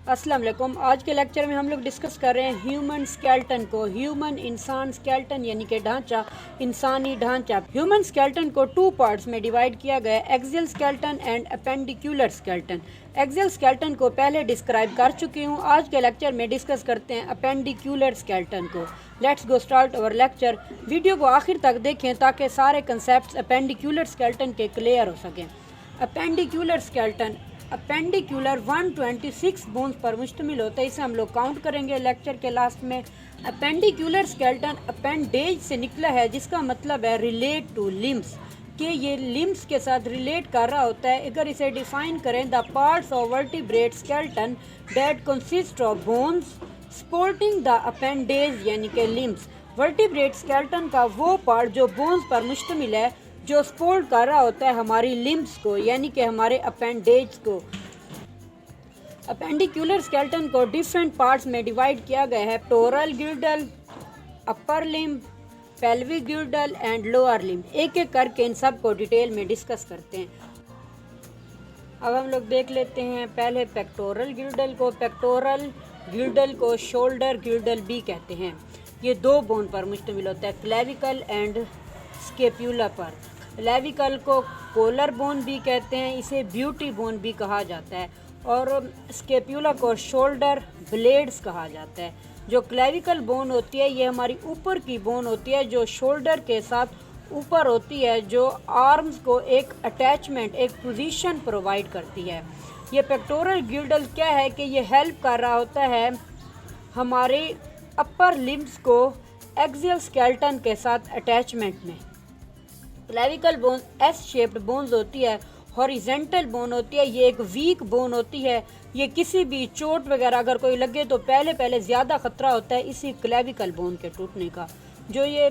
अस्सलाम वालेकुम। आज के लेक्चर में हम लोग डिस्कस कर रहे हैं ह्यूमन स्केलेटन को। ह्यूमन इंसान स्केलेटन यानी कि ढांचा, इंसानी ढांचा। ह्यूमन स्केलेटन को टू पार्ट्स में डिवाइड किया गया है, axial skeleton and appendicular skeleton. Axial skeleton को पहले डिस्क्राइब कर चुकी हूँ। आज के लेक्चर में डिस्कस करते हैं अपेंडिकुलर स्केलेटन को। Let's go start our lecture. Video को आखिर तक देखें ताकि सारे कंसेप्ट अपेंडिकुलर स्केलेटन के क्लियर हो सकें। अपेंडिकुलर स्केलेटन अपेंडिकुलर 126 बोन्स पर मुश्तमिल होता है। इसे हम लोग काउंट करेंगे लेक्चर के लास्ट में। अपेंडिकुलर स्केलेटन अपेंडेज से निकला है, जिसका मतलब है रिलेट टू लिम्स, कि ये लिम्स के साथ रिलेट कर रहा होता है। अगर इसे डिफाइन करें, the parts of vertebrate skeleton that consist of bones supporting the appendage यानी कि लिम्स। वर्टिब्रेट स्केलेटन का वो पार्ट जो बोन्स पर मुश्तमिल है, जो सपोर्ट कर रहा होता है हमारी लिम्स को यानी कि हमारे अपेंडेज को। अपेंडिकुलर स्केलेटन को डिफरेंट पार्ट्स में डिवाइड किया गया है, pectoral girdle, upper limb, pelvic girdle and lower limb. एक एक करके इन सब को डिटेल में डिस्कस करते हैं। अब हम लोग देख लेते हैं पहले पेक्टोरल गिल्डल को। पेक्टोरल गिल्डल को शोल्डर गिल्डल भी कहते हैं। ये दो बोन पर मुश्तमिल होता है, क्लेविकल एंड स्केप्यूला पर। क्लेविकल को कोलर बोन भी कहते हैं, इसे ब्यूटी बोन भी कहा जाता है, और स्केप्यूला को शोल्डर ब्लेड्स कहा जाता है। जो क्लेविकल बोन होती है ये हमारी ऊपर की बोन होती है, जो शोल्डर के साथ ऊपर होती है, जो आर्म्स को एक अटैचमेंट, एक पोजीशन प्रोवाइड करती है। ये पेक्टोरल गिल्डल क्या है कि ये हेल्प कर रहा होता है हमारे अपर लिम्स को एक्सियल स्केलेटन के साथ अटैचमेंट में। Clavicle bone S shaped bones होती है, हॉरिजेंटल बोन होती है, ये एक वीक बोन होती है। ये किसी भी चोट वगैरह अगर कोई लगे तो पहले ज़्यादा ख़तरा होता है इसी क्लेविकल बोन के टूटने का। जो ये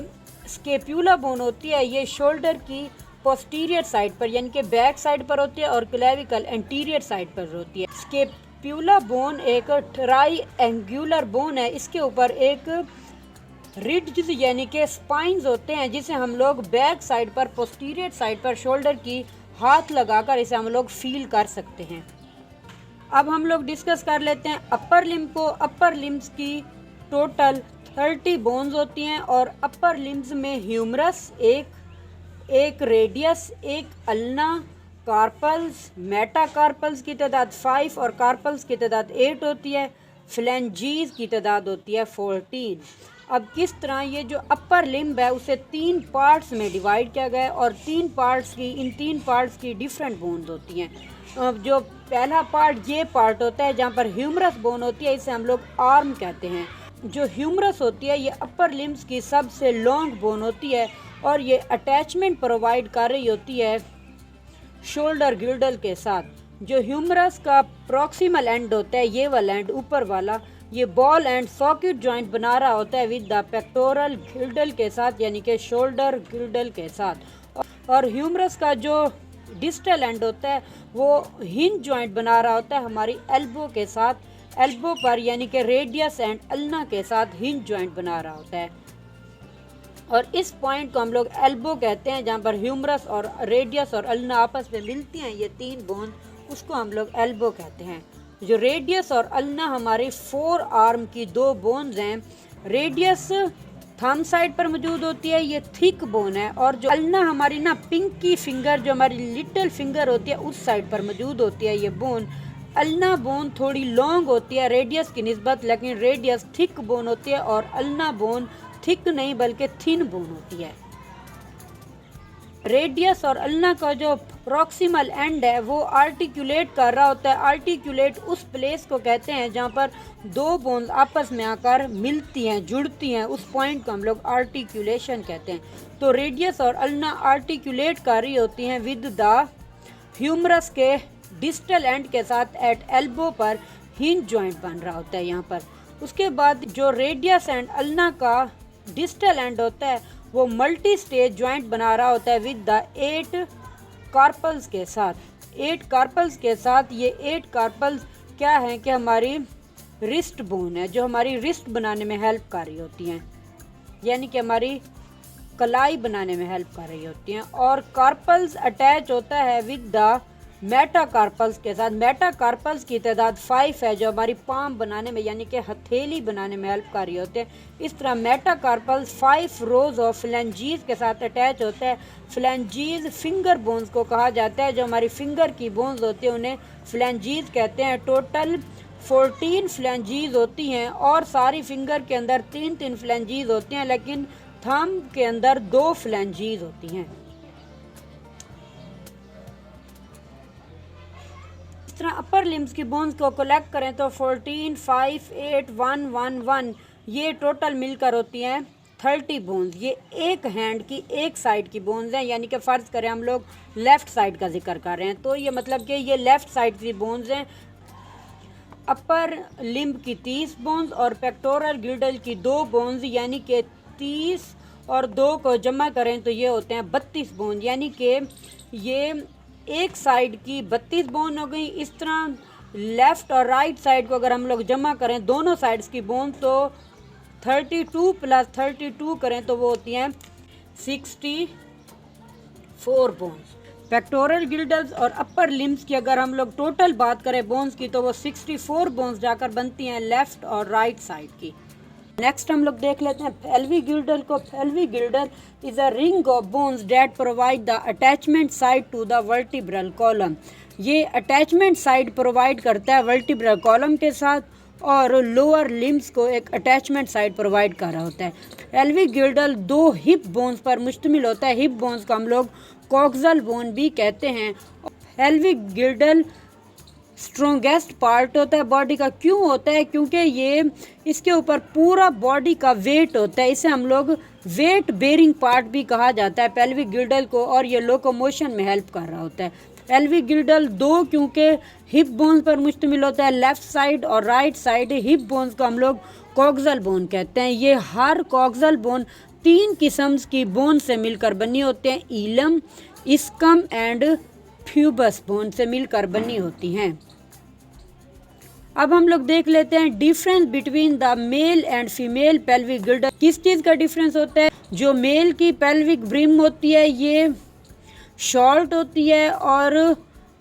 स्केप्यूला बोन होती है ये शोल्डर की पोस्टीरियर साइड पर यानी कि बैक साइड पर होती है, और क्लेविकल एंटीरियर साइड पर होती है। स्केप्यूला बोन एक ट्राई एंगुलर बोन है, इसके ऊपर एक रिड्ज यानी कि स्पाइंस होते हैं, जिसे हम लोग बैक साइड पर, पोस्टीरियर साइड पर शोल्डर की हाथ लगाकर इसे हम लोग फील कर सकते हैं। अब हम लोग डिस्कस कर लेते हैं अपर लिम्ब को। अपर लिम्स की टोटल 30 बोन्स होती हैं, और अपर लिम्स में ह्यूमरस एक रेडियस, एक अल्ना, कार्पल्स, मेटाकार्पल्स की तादाद 5 और कार्पल्स की तादाद 8 होती है। फ्लैंजीज की तादाद होती है 14। अब किस तरह ये जो अपर लिम्ब है उसे 3 पार्ट्स में डिवाइड किया गया है, और इन तीन पार्ट्स की डिफरेंट बोन्स होती हैं। जो पहला पार्ट ये पार्ट होता है जहाँ पर ह्यूमरस बोन होती है, इसे हम लोग आर्म कहते हैं। जो ह्यूमरस होती है ये अपर लिम्स की सबसे लॉन्ग बोन होती है, और ये अटैचमेंट प्रोवाइड कर रही होती है शोल्डर गिल्डल के साथ। जो ह्यूमरस का प्रॉक्सिमल एंड होता है, ये वाला एंड ऊपर वाला, ये बॉल एंड सॉकेट जॉइंट बना रहा होता है विद द पेक्टोरल गिल्डल के साथ यानी कि शोल्डर गिल्डल के साथ। और ह्यूमरस का जो डिस्टल एंड होता है वो हिंज जॉइंट बना रहा होता है हमारी एल्बो के साथ, एल्बो पर यानी कि रेडियस एंड अल्ना के साथ हिंज जॉइंट बना रहा होता है। और इस पॉइंट को हम लोग एल्बो कहते हैं, जहाँ पर ह्यूमरस और रेडियस और अल्ना आपस में मिलती हैं, ये 3 बोन, उसको हम लोग एल्बो कहते हैं। जो रेडियस और अल्ना हमारे 4 आर्म की 2 बोन्स हैं। रेडियस थंब साइड पर मौजूद होती है, ये थिक बोन है, और जो अल्ना हमारी पिंकी फिंगर, जो हमारी लिटिल फिंगर होती है, उस साइड पर मौजूद होती है ये बोन। अल्ना बोन थोड़ी लॉन्ग होती है रेडियस की निस्बत, लेकिन रेडियस थिक बोन होती है, और अल्ना बोन थिक नहीं बल्कि थिन बोन होती है। रेडियस और अल्ना का जो प्रॉक्सिमल एंड है वो आर्टिकुलेट कर रहा होता है। आर्टिकुलेट उस प्लेस को कहते हैं जहाँ पर 2 बोन्स आपस में आकर मिलती हैं, जुड़ती हैं, उस पॉइंट को हम लोग आर्टिकुलेशन कहते हैं। तो रेडियस और अल्ना आर्टिकुलेट कर रही होती हैं विद द ह्यूमरस के डिस्टल एंड के साथ एट एल्बो पर हिंज जॉइंट बन रहा होता है यहाँ पर। उसके बाद जो रेडियस एंड अल्ना का डिस्टल एंड होता है वो मल्टी स्टेज जॉइंट बना रहा होता है विद द 8 कार्पल्स के साथ। 8 कार्पल्स के साथ, ये 8 कार्पल्स क्या हैं कि हमारी रिस्ट बोन है, जो हमारी रिस्ट बनाने में हेल्प कर रही होती हैं, यानी कि हमारी कलाई बनाने में हेल्प कर रही होती हैं। और कार्पल्स अटैच होता है विद द मेटाकार्पल्स के साथ। मेटाकार्पल्स की तादाद 5 है जो हमारी पाम बनाने में यानी कि हथेली बनाने में हेल्प कर रही होते हैं। इस तरह मेटाकार्पल्स 5 रोज ऑफ फ्लैंजीज के साथ अटैच होता है। फ्लैंजीज फिंगर बोन्स को कहा जाता है, जो हमारी फिंगर की बोन्स होती है उन्हें फ्लैंजीज कहते हैं। टोटल 14 फ्लैंजीज होती हैं और सारी फिंगर के अंदर 3-3 फ्लैंजीज होती हैं, लेकिन थंब के अंदर 2 फ्लैंजीज होती हैं। इस तरह अपर लिम्स की बोन्स को कलेक्ट करें तो 14, 5, 8, 1, 1, 1 ये टोटल मिलकर होती हैं 30 बोन्स। ये एक हैंड की एक साइड की बोन्स हैं, यानी कि फ़र्ज़ करें हम लोग लेफ़्ट साइड का जिक्र कर रहे हैं तो ये मतलब कि ये लेफ़्ट साइड की बोन्स हैं। अपर लिम्ब की 30 बोन्स और पेक्टोरल गिल्डल की 2 बोन्स यानी कि 30 और 2 को जमा करें तो ये होते हैं 32 बोन, यानी कि ये एक साइड की 32 बोन हो गई। इस तरह लेफ़्ट और राइट साइड को अगर हम लोग जमा करें दोनों साइड्स की बोन तो 32 + 32 करें तो वो होती हैं 64 बोन्स। पेक्टोरल गिल्डल्स और अपर लिम्स की अगर हम लोग टोटल बात करें बोन्स की तो वो 64 बोन्स जाकर बनती हैं लेफ़्ट और राइट साइड की। नेक्स्ट हम लोग देख लेते हैं पेल्विक गिल्डल को। Pelvic girdle is a ring of bones that provide the attachment site to the vertebral column. ये अटैचमेंट साइड प्रोवाइड करता है वर्टिब्रल कॉलम के साथ और लोअर लिम्स को एक अटैचमेंट साइड प्रोवाइड कर रहा होता है। पेल्विक गिल्डल 2 हिप बोन्स पर मुश्तमिल होता है। हिप बोन्स को हम लोग कॉक्सल बोन भी कहते हैं। पेल्विक गिल्डल स्ट्रॉन्गेस्ट पार्ट होता है बॉडी का। क्यों होता है? क्योंकि ये इसके ऊपर पूरा बॉडी का वेट होता है। इसे हम लोग वेट बेरिंग पार्ट भी कहा जाता है पेल्विक गिल्डल को, और ये लोकोमोशन में हेल्प कर रहा होता है। पेल्विक गिल्डल 2 क्योंकि हिप बोन्स पर मुश्तमिल होता है, लेफ़्ट साइड और राइट साइड हिप बोन्स को हम लोग कॉक्सल बोन कहते हैं। ये हर कॉक्सल बोन 3 किस्म की बोन से मिलकर बनी होते हैं। ईलम, इसकम एंड प्यूबस बोन से मिलकर बनी होती हैं। अब हम लोग देख लेते हैं difference between the male and female pelvic girdle. किस चीज़ का डिफरेंस होता है? जो मेल की पेल्विक ब्रिम होती है ये शॉर्ट होती है और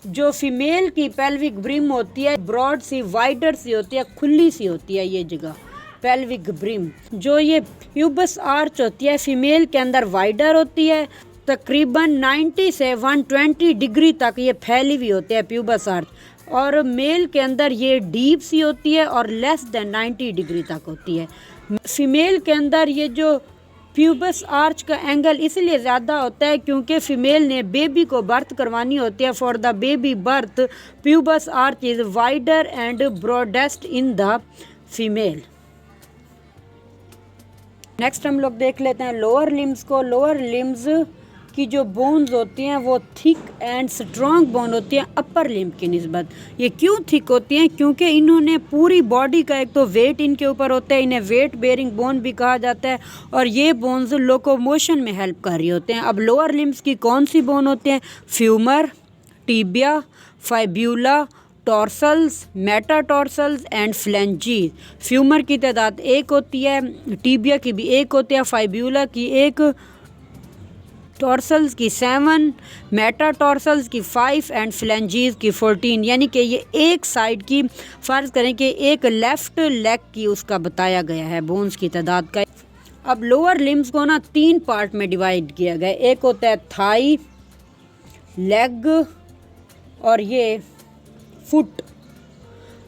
जो फीमेल की पेल्विक ब्रिम होती है ब्रॉड सी वाइडर सी होती है, खुली सी होती है ये जगह पेल्विक ब्रिम। जो ये प्यूबस आर्च होती है फीमेल के अंदर वाइडर होती है, तकरीबन 90 से 120 डिग्री तक ये फैली हुई होती है प्यूबस आर्च, और मेल के अंदर ये डीप सी होती है और लेस देन 90 डिग्री तक होती है। फीमेल के अंदर ये जो प्यूबस आर्च का एंगल इसलिए ज़्यादा होता है क्योंकि फ़ीमेल ने बेबी को बर्थ करवानी होती है। For the baby birth pubis arch is wider and broadest in the female. Next हम लोग देख लेते हैं लोअर लिम्स को। लोअर लिम्स की जो बोन्स होती हैं वो थिक एंड स्ट्रॉन्ग बोन होती हैं अपर लिम्ब की निस्बत। ये क्यों थिक होती हैं? क्योंकि इन्होंने पूरी बॉडी का एक तो वेट इनके ऊपर होता है, इन्हें वेट बेरिंग बोन भी कहा जाता है, और ये बोन्स लोकोमोशन में हेल्प कर रही होते हैं। अब लोअर लिम्स की कौन सी बोन होती हैं? Femur, tibia, fibula, tarsals, metatarsals and phalanges. Femur की तादाद 1 होती है, टिबिया की भी 1 होती है, फाइब्यूला की 1, टॉर्सल्स की 7, मेटाटॉर्सल्स की 5 एंड फ्लैंजीज की 14। यानी कि ये एक साइड की, फ़र्ज़ करें कि एक लेफ़्ट लेग की उसका बताया गया है बोन्स की तादाद का। अब लोअर लिम्स को ना 3 पार्ट में डिवाइड किया गया। एक होता है थाई, लेग और ये फुट।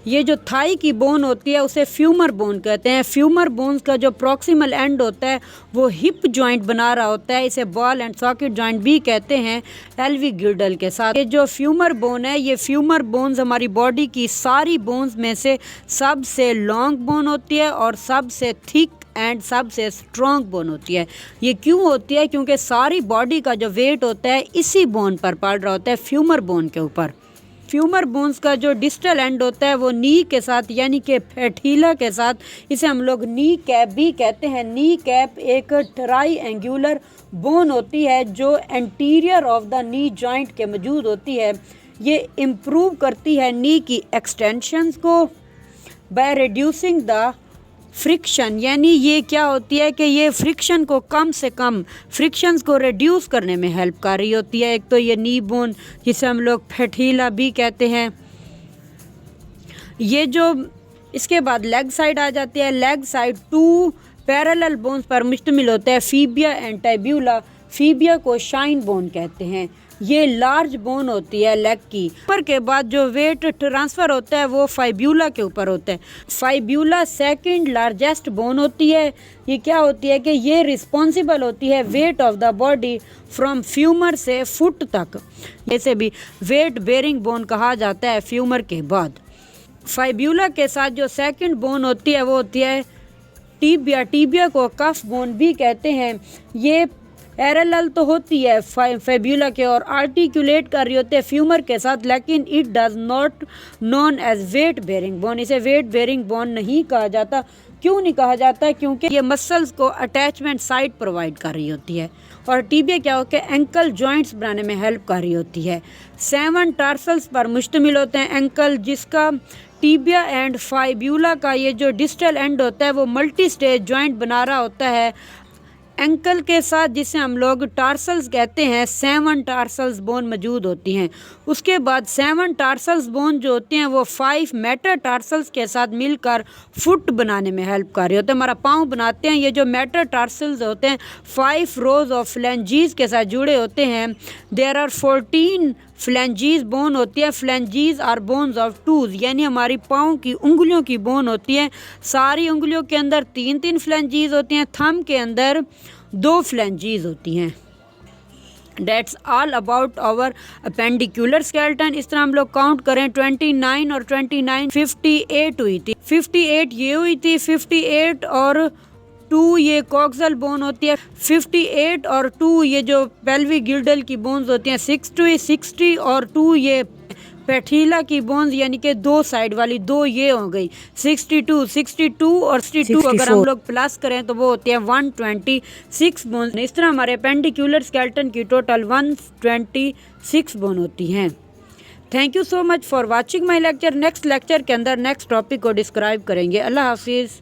ये जो थाई की बोन होती है उसे फ्यूमर बोन कहते हैं। फ्यूमर बोन्स का जो प्रॉक्सिमल एंड होता है वो हिप जॉइंट बना रहा होता है, इसे बॉल एंड सॉकेट जॉइंट भी कहते हैं पेल्विक गिल्डल के साथ। ये जो फ्यूमर बोन है, ये फ्यूमर बोन्स हमारी बॉडी की सारी बोन्स में से सबसे लॉन्ग बोन होती है और सबसे थिक एंड सबसे स्ट्रॉन्ग बोन होती है। ये क्यों होती है? क्योंकि सारी बॉडी का जो वेट होता है इसी बोन पर पड़ रहा होता है, फ्यूमर बोन के ऊपर। फ्यूमर बोन्स का जो डिस्टल एंड होता है वो नी के साथ यानी कि फैटीला के साथ, इसे हम लोग नी कैप भी कहते हैं। नी कैप एक ट्राई एंगुलर बोन होती है जो anterior of the knee joint के मौजूद होती है। ये इम्प्रूव करती है नी की एक्सटेंशंस को बाय रिड्यूसिंग द फ्रिक्शन, यानी ये क्या होती है कि ये फ्रिक्शन को कम से कम, फ्रिक्शंस को रिड्यूस करने में हेल्प कर रही होती है। एक तो ये नी बोन जिसे हम लोग फैटीला भी कहते हैं। ये जो इसके बाद लेग साइड आ जाती है। लेग साइड 2 पैरेलल बोन्स पर मुश्तमिल होता है, फीबिया एंड टाइब्यूला। फीबिया को शाइन बोन कहते हैं। ये लार्ज बोन होती है लेग की। ऊपर के बाद जो वेट ट्रांसफ़र होता है वो फाइब्यूला के ऊपर होता है। फाइब्यूला सेकंड लार्जेस्ट बोन होती है। ये क्या होती है कि ये रिस्पॉन्सिबल होती है weight of the body from femur से फुट तक। इसे भी वेट बेरिंग बोन कहा जाता है फ्यूमर के बाद। फाइब्यूला के साथ जो सेकंड बोन होती है वो होती है टीबिया। टीबिया को कफ बोन भी कहते हैं। ये पैरेलल तो होती है फाइब्यूला के और आर्टिकुलेट कर रही होती है फ्यूमर के साथ, लेकिन it does not known as weight bearing bone. इसे वेट बेरिंग बोन नहीं कहा जाता। क्यों नहीं कहा जाता? क्योंकि ये मसल्स को अटैचमेंट साइट प्रोवाइड कर रही होती है। और टीबिया क्या हो कि एंकल जॉइंट्स बनाने में हेल्प कर रही होती है। 7 टार्सल्स पर मुश्तमिल होते हैं एंकल, जिसका टीबिया एंड फाइब्यूला का ये जो डिस्टल एंड होता है वो मल्टी स्टेज जॉइंट बना रहा होता है एंकल के साथ, जिसे हम लोग टार्सल्स कहते हैं। 7 टार्सल्स बोन मौजूद होती हैं। उसके बाद 7 टार्सल्स बोन जो होते हैं वो 5 मेटा टार्सल्स के साथ मिलकर फुट बनाने में हेल्प कर रहे होते हैं। हमारा पाँव बनाते हैं। ये जो मेटा टार्सल्स होते हैं 5 रोज ऑफ फ्लैंजीज के साथ जुड़े होते हैं। देयर आर 14 फ्लैंजीज बोन होती है। फ्लैंजीज आर बोन्स ऑफ टूज, यानी हमारी पाँव की उंगलियों की बोन होती है। सारी उंगलियों के अंदर 3-3 फ्लैंजीज होती हैं। थंब के अंदर 2 फ्लैंजीज होती हैं। That's all about our appendicular skeleton. इस तरह हम लोग काउंट करें 29 और 29 58 हुई थी। 58 ये हुई थी, 58 और 2 ये कॉक्सल बोन होती है। 58 और 2 ये जो पेल्विक गिल्डल की बोन्स होती हैं 60 और 2 ये पैठीला की बोन्स, यानी कि 2 साइड वाली 2 ये हो गई 62 और 62 अगर हम लोग प्लस करें तो वो होती है 126 बोन्स। इस तरह हमारे पेंडिकुलर स्केलेटन की टोटल 126 बोन होती हैं। Thank you so much for watching my lecture. Next lecture के अंदर नेक्स्ट टॉपिक को डिस्क्राइब करेंगे। अल्लाह हाफिज़।